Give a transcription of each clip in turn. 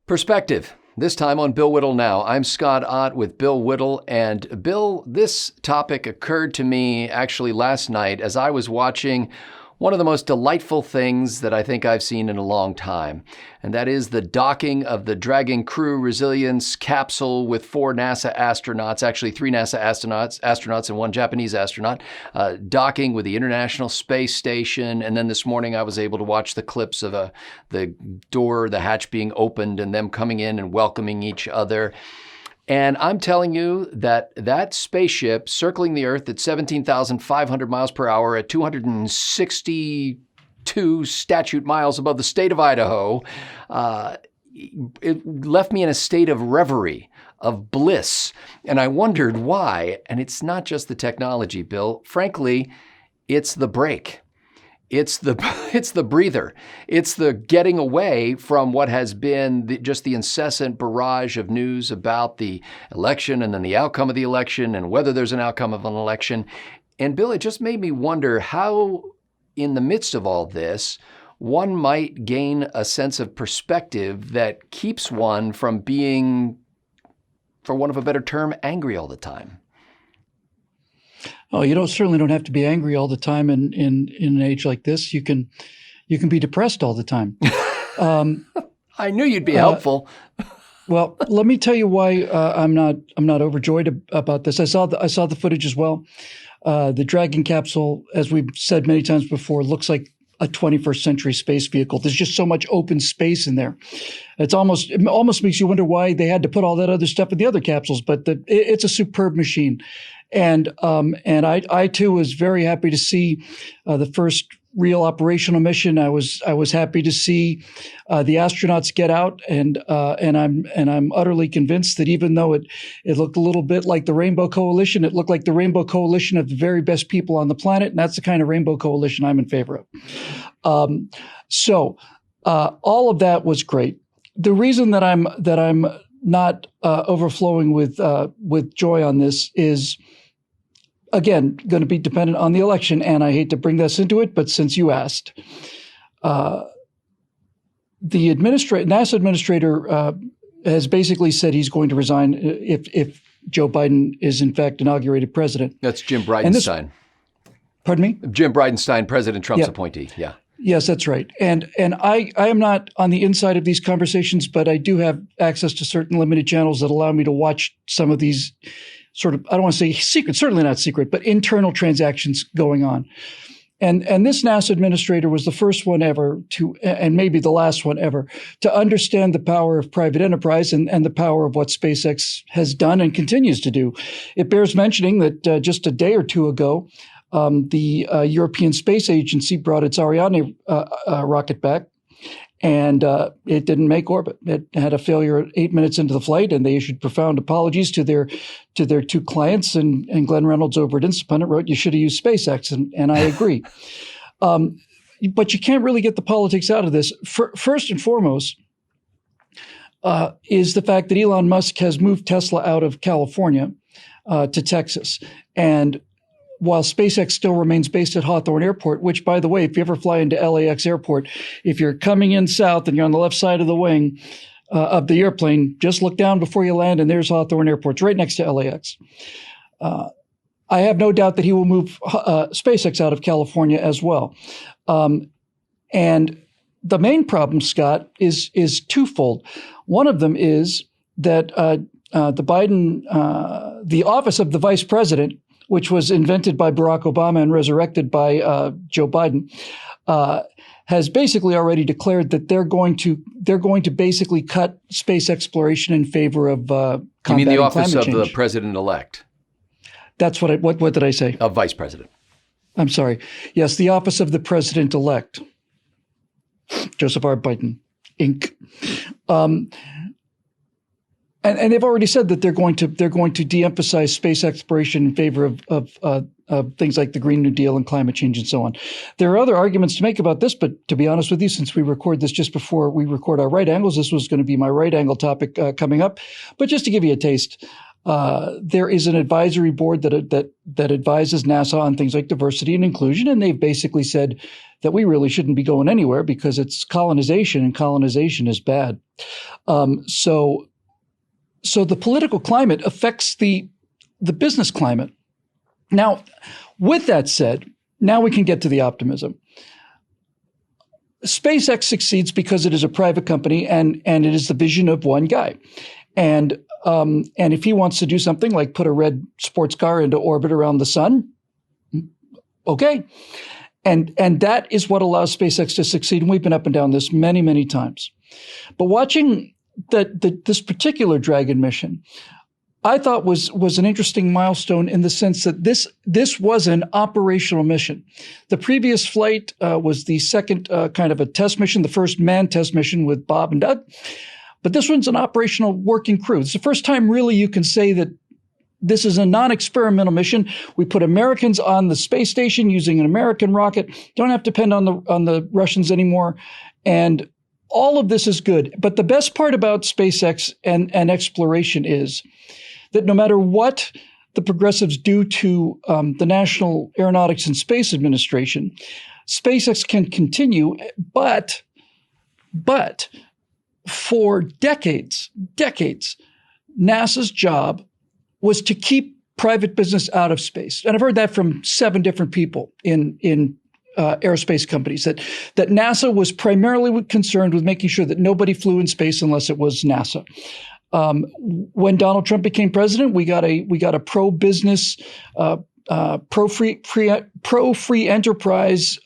Perspective. This time on Bill Whittle Now. I'm Scott Ott with Bill Whittle. And Bill, this topic occurred to me actually last night as I was watching one of the most delightful things that I think I've seen in a long time. And that is the docking of the Dragon crew resilience capsule with 4 NASA astronauts, actually 3 NASA astronauts and 1 Japanese astronaut, docking with the International Space Station. And then this morning I was able to watch the clips of the hatch being opened and them coming in and welcoming each other. And I'm telling you that spaceship circling the Earth at 17,500 miles per hour at 262 statute miles above the state of Idaho, it left me in a state of reverie, of bliss. And I wondered why. And it's not just the technology, Bill. Frankly, it's the brake. It's the breather. It's the getting away from what has been just the incessant barrage of news about the election and then the outcome of the election and whether there's an outcome of an election. And Bill, it just made me wonder how, in the midst of all this, one might gain a sense of perspective that keeps one from being, for want of a better term, angry all the time. Oh, certainly don't have to be angry all the time in an age like this. You can be depressed all the time. I knew you'd be helpful. Well, let me tell you why I'm not overjoyed about this. I saw the footage as well. The Dragon capsule, as we've said many times before, looks like a 21st century space vehicle. There's just so much open space in there. It almost makes you wonder why they had to put all that other stuff in the other capsules. But it's a superb machine. And I too was very happy to see the first real operational mission. I was happy to see the astronauts get out, and I'm utterly convinced that even though it looked a little bit like the Rainbow Coalition, it looked like the Rainbow Coalition of the very best people on the planet, and that's the kind of Rainbow Coalition I'm in favor of. So all of that was great. The reason that I'm not overflowing with joy on this is, again, going to be dependent on the election, and I hate to bring this into it, but since you asked, the NASA administrator has basically said he's going to resign if Joe Biden is in fact inaugurated president. That's Jim Bridenstine. Pardon me? Jim Bridenstine, President Trump's appointee. Yeah. Yes, that's right. And I am not on the inside of these conversations, but I do have access to certain limited channels that allow me to watch some of these sort of, I don't want to say secret, certainly not secret, but internal transactions going on. And this NASA administrator was the first one ever to, and maybe the last one ever, to understand the power of private enterprise and the power of what SpaceX has done and continues to do. It bears mentioning that just a day or two ago, the European Space Agency brought its Ariane rocket back, and it didn't make orbit. It had a failure 8 minutes into the flight, and they issued profound apologies to their 2 clients. And Glenn Reynolds over at Instapundit wrote, "You should have used SpaceX," and I agree. But you can't really get the politics out of this. First and foremost is the fact that Elon Musk has moved Tesla out of California to Texas, and while SpaceX still remains based at Hawthorne Airport, which, by the way, if you ever fly into LAX Airport, if you're coming in south and you're on the left side of the wing of the airplane, just look down before you land, and there's Hawthorne Airport. It's right next to LAX. I have no doubt that he will move SpaceX out of California as well. And the main problem, Scott, is twofold. One of them is that the office of the vice president, which was invented by Barack Obama and resurrected by Joe Biden, has basically already declared that they're going to basically cut space exploration in favor of combating climate change. You mean the office of the president-elect? That's what did I say? Of vice president. I'm sorry. Yes, the office of the president-elect, Joseph R. Biden, Inc. And they've already said that they're going to de-emphasize space exploration in favor of things like the Green New Deal and climate change and so on. There are other arguments to make about this, but to be honest with you, since we record this just before we record our right angles, this was going to be my right angle topic coming up. But just to give you a taste, There is an advisory board that advises NASA on things like diversity and inclusion, and they've basically said that we really shouldn't be going anywhere because it's colonization, and colonization is bad. So the political climate affects the business climate. Now, with that said, now we can get to the optimism. SpaceX succeeds because it is a private company and it is the vision of one guy. And if he wants to do something like put a red sports car into orbit around the sun, okay. And that is what allows SpaceX to succeed. And we've been up and down this many, many times. But watching this particular Dragon mission, I thought was an interesting milestone in the sense that this was an operational mission. The previous flight was the second kind of a test mission, the first manned test mission with Bob and Doug. But this one's an operational working crew. It's the first time really you can say that this is a non-experimental mission. We put Americans on the space station using an American rocket. Don't have to depend on the Russians anymore. And all of this is good. But the best part about SpaceX and exploration is that no matter what the progressives do to the National Aeronautics and Space Administration, SpaceX can continue, but for decades, NASA's job was to keep private business out of space. And I've heard that from 7 different people in aerospace companies, that NASA was primarily concerned with making sure that nobody flew in space unless it was NASA. When Donald Trump became president, we got a pro-business, pro-free enterprise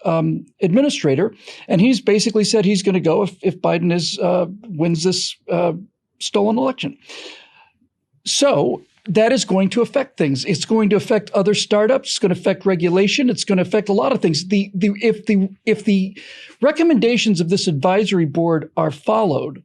administrator, and he's basically said he's going to go if Biden wins this stolen election. So that is going to affect things. It's going to affect other startups. It's going to affect regulation. It's going to affect a lot of things. If the recommendations of this advisory board are followed,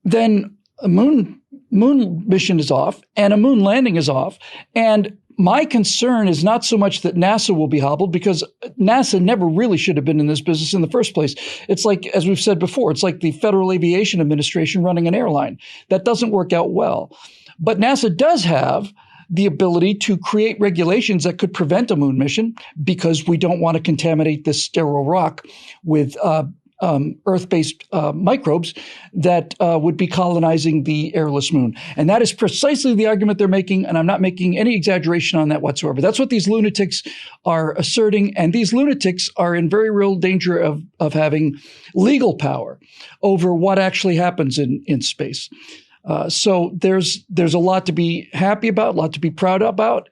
then a moon mission is off and a moon landing is off. And my concern is not so much that NASA will be hobbled, because NASA never really should have been in this business in the first place. It's like, as we've said before, it's like the Federal Aviation Administration running an airline. That doesn't work out well. But NASA does have the ability to create regulations that could prevent a moon mission, because we don't want to contaminate this sterile rock with Earth-based microbes that would be colonizing the airless moon. And that is precisely the argument they're making, and I'm not making any exaggeration on that whatsoever. That's what these lunatics are asserting, and these lunatics are in very real danger of having legal power over what actually happens in space. So there's a lot to be happy about, a lot to be proud about,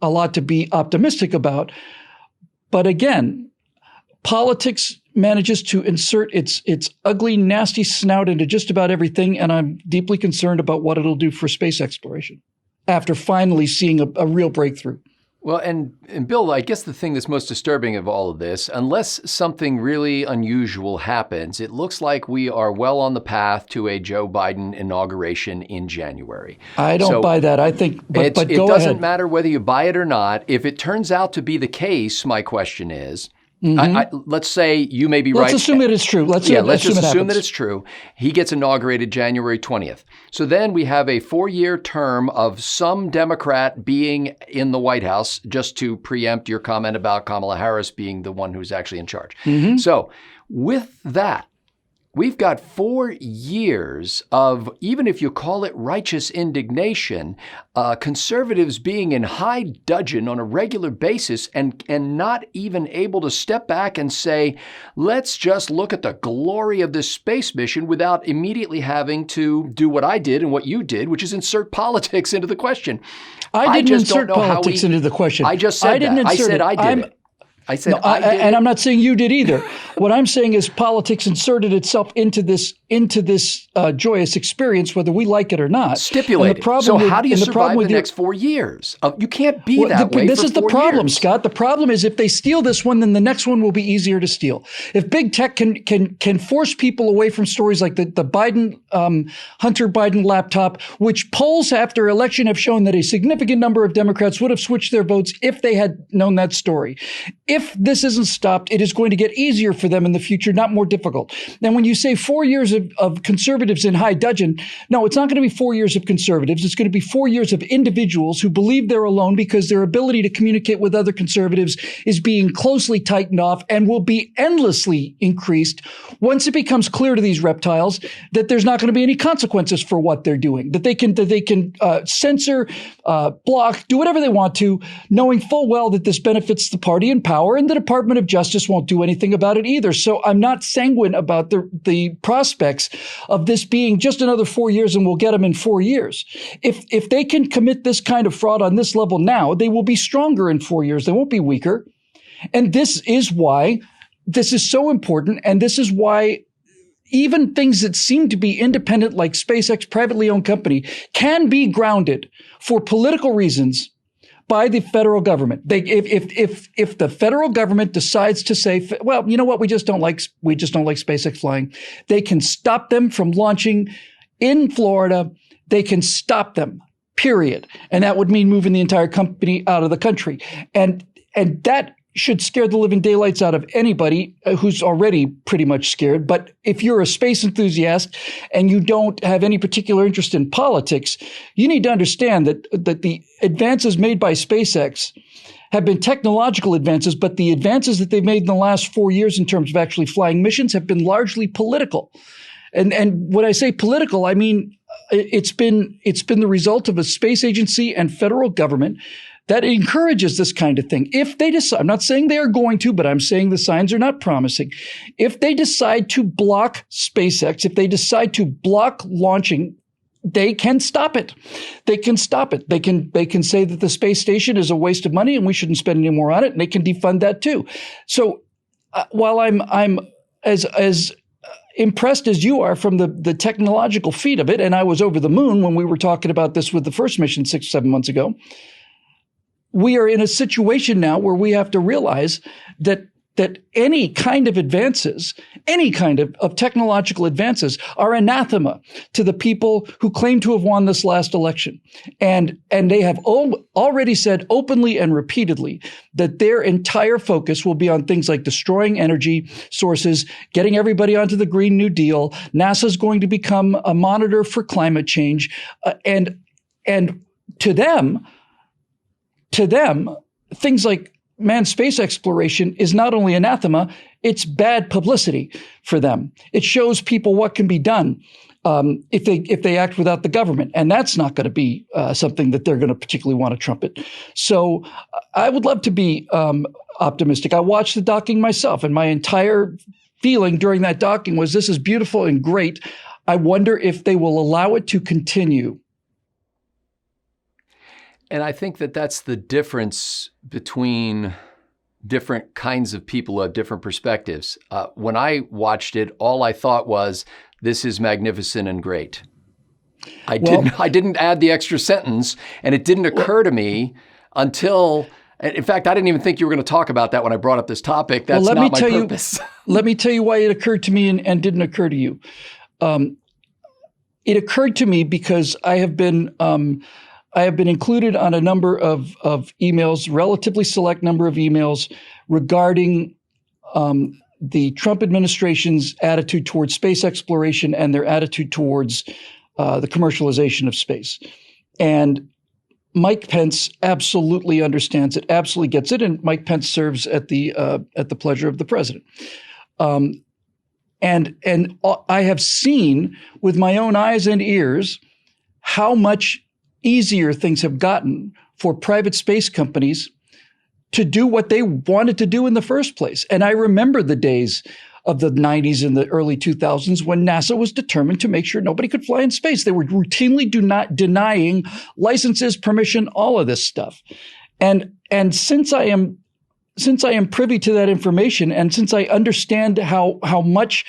a lot to be optimistic about. But again, politics manages to insert its ugly, nasty snout into just about everything, and I'm deeply concerned about what it'll do for space exploration after finally seeing a real breakthrough. Well, and Bill, I guess the thing that's most disturbing of all of this, unless something really unusual happens, it looks like we are well on the path to a Joe Biden inauguration in January. I don't buy that. I think, but it go doesn't ahead. matter whether you buy it or not. If it turns out to be the case, my question is, let's say you may be right. Let's assume that it's true. Let's just assume that it's true. He gets inaugurated January 20th. So then we have a 4-year term of some Democrat being in the White House, just to preempt your comment about Kamala Harris being the one who's actually in charge. So with that, we've got 4 years of, even if you call it righteous indignation, conservatives being in high dudgeon on a regular basis and not even able to step back and say, let's just look at the glory of this space mission without immediately having to do what I did and what you did, which is insert politics into the question. I didn't insert politics into the question. I just said that. I said I did it. I said I did and I'm not saying you did either. What I'm saying is politics inserted itself into this joyous experience, whether we like it or not. Stipulated. So how do you survive the next 4 years? You can't be that way. This is the problem, Scott. The problem is if they steal this one, then the next one will be easier to steal. If big tech can force people away from stories like the Biden Hunter Biden laptop, which polls after election have shown that a significant number of Democrats would have switched their votes if they had known that story. if this isn't stopped, it is going to get easier for them in the future, not more difficult. And when you say 4 years of conservatives in high dudgeon, no, it's not going to be 4 years of conservatives. It's going to be 4 years of individuals who believe they're alone because their ability to communicate with other conservatives is being closely tightened off and will be endlessly increased once it becomes clear to these reptiles that there's not going to be any consequences for what they're doing, that they can censor, block, do whatever they want to, knowing full well that this benefits the party in power, and the Department of Justice won't do anything about it either. So I'm not sanguine about the prospects of this being just another 4 years and we'll get them in 4 years. If they can commit this kind of fraud on this level now, they will be stronger in 4 years. They won't be weaker. And this is why this is so important. And this is why even things that seem to be independent, like SpaceX, privately owned company, can be grounded for political reasons by the federal government. If the federal government decides to say, well, you know what, we just don't like SpaceX flying, they can stop them from launching in Florida. They can stop them, period. And that would mean moving the entire company out of the country. And that should scare the living daylights out of anybody who's already pretty much scared. But if you're a space enthusiast and you don't have any particular interest in politics, you need to understand that the advances made by SpaceX have been technological advances, but the advances that they've made in the last 4 years in terms of actually flying missions have been largely political. And when I say political, I mean it's been the result of a space agency and federal government that encourages this kind of thing. If they decide, I'm not saying they are going to, but I'm saying the signs are not promising. If they decide to block SpaceX, if they decide to block launching, they can stop it. They can stop it. They can say that the space station is a waste of money and we shouldn't spend any more on it, and they can defund that too. So while I'm as impressed as you are from the technological feat of it, and I was over the moon when we were talking about this with the first mission 6 or 7 months ago, we are in a situation now where we have to realize that any kind of advances, any kind of technological advances are anathema to the people who claim to have won this last election. And they have already said openly and repeatedly that their entire focus will be on things like destroying energy sources, getting everybody onto the Green New Deal. NASA's going to become a monitor for climate change. And to them, things like manned space exploration is not only anathema, it's bad publicity for them. It shows people what can be done if they act without the government. And that's not going to be something that they're going to particularly want to trumpet. So I would love to be optimistic. I watched the docking myself, and my entire feeling during that docking was, this is beautiful and great. I wonder if they will allow it to continue. And I think that that's the difference between different kinds of people who have different perspectives. When I watched it, all I thought was, this is magnificent and great. I didn't add the extra sentence, and it didn't occur to me until, in fact, I didn't even think you were going to talk about that when I brought up this topic. That's not my purpose. Let me tell you why it occurred to me and didn't occur to you. It occurred to me because I have been included on a number of emails, relatively select number of emails regarding the Trump administration's attitude towards space exploration and their attitude towards the commercialization of space. And Mike Pence absolutely understands it, absolutely gets it, and Mike Pence serves at the pleasure of the president. And I have seen with my own eyes and ears how much easier things have gotten for private space companies to do what they wanted to do in the first place. And I remember the days of the 90s and the early 2000s when NASA was determined to make sure nobody could fly in space. They were routinely denying licenses, permission, all of this stuff. And since I am privy to that information, and since I understand how much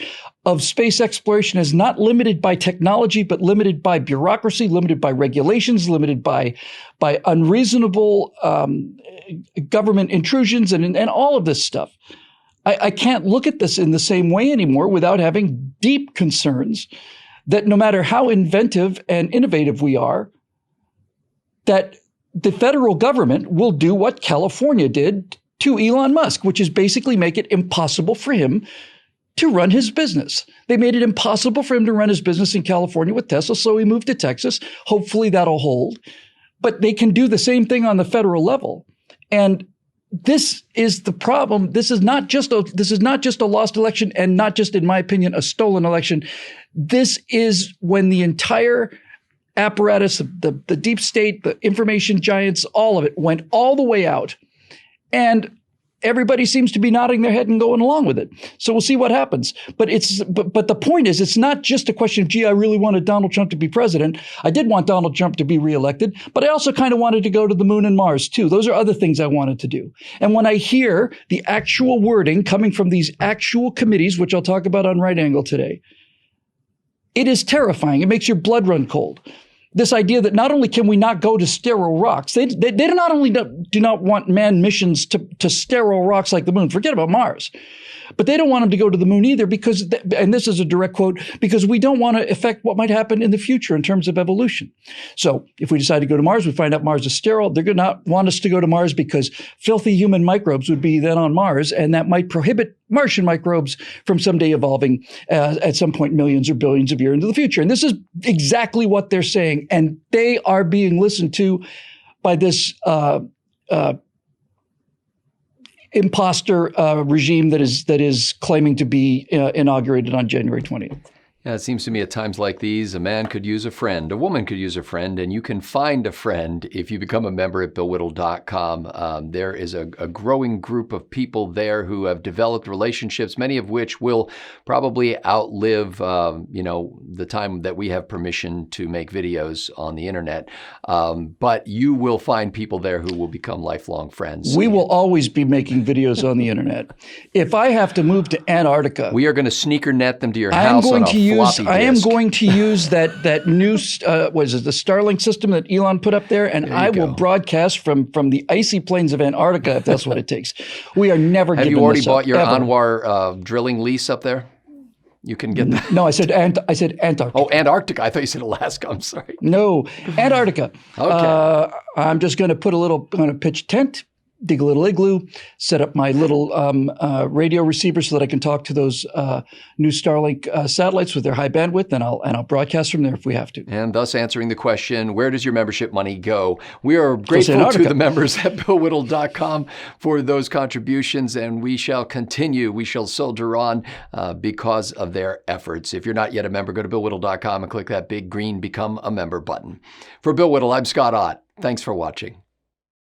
of space exploration is not limited by technology, but limited by bureaucracy, limited by regulations, limited by unreasonable government intrusions, and all of this stuff, I can't look at this in the same way anymore without having deep concerns that no matter how inventive and innovative we are, that the federal government will do what California did to Elon Musk, which is basically make it impossible for him to run his business. They made it impossible for him to run his business in California with Tesla, so he moved to Texas. Hopefully that'll hold. But they can do the same thing on the federal level. And this is the problem. This is not just a lost election, and not just, in my opinion, a stolen election. This is when the entire apparatus, the deep state, the information giants, all of it went all the way out. And everybody seems to be nodding their head and going along with it. So we'll see what happens. But the point is, it's not just a question of, gee, I really wanted Donald Trump to be president. I did want Donald Trump to be reelected, but I also kind of wanted to go to the moon and Mars too. Those are other things I wanted to do. And when I hear the actual wording coming from these actual committees, which I'll talk about on Right Angle today, it is terrifying. It makes your blood run cold. This idea that not only can we not go to sterile rocks, they not only do not want manned missions to sterile rocks like the moon, forget about Mars, but they don't want them to go to the moon either because, and this is a direct quote, because we don't want to affect what might happen in the future in terms of evolution. So if we decide to go to Mars, we find out Mars is sterile, they're going to not want us to go to Mars because filthy human microbes would be then on Mars, and that might prohibit Martian microbes from someday evolving at some point millions or billions of years into the future. And this is exactly what they're saying. And they are being listened to by this imposter regime that is claiming to be inaugurated on January 20th. Yeah, it seems to me at times like these, a man could use a friend, a woman could use a friend, and you can find a friend if you become a member at BillWhittle.com. There is a growing group of people there who have developed relationships, many of which will probably outlive, the time that we have permission to make videos on the internet. But you will find people there who will become lifelong friends. We will always be making videos on the internet. If I have to move to Antarctica, we are going to sneaker net them to your house on a floppy disk. I am going to use that new, the Starlink system that Elon put up there, and I will broadcast from the icy plains of Antarctica if that's what it takes. We are never giving this up. Have you already bought your Anwar drilling lease up there? You can get that. No, I said Antarctica. Oh, Antarctica. I thought you said Alaska. I'm sorry. No, Antarctica. Okay. I'm just going to pitch tent, dig a little igloo, set up my little radio receiver so that I can talk to those new Starlink satellites with their high bandwidth, and I'll broadcast from there if we have to. And thus answering the question, where does your membership money go? We are grateful to the members at BillWhittle.com for those contributions, and we shall continue. We shall soldier on because of their efforts. If you're not yet a member, go to BillWhittle.com and click that big green Become a Member button. For Bill Whittle, I'm Scott Ott. Thanks for watching.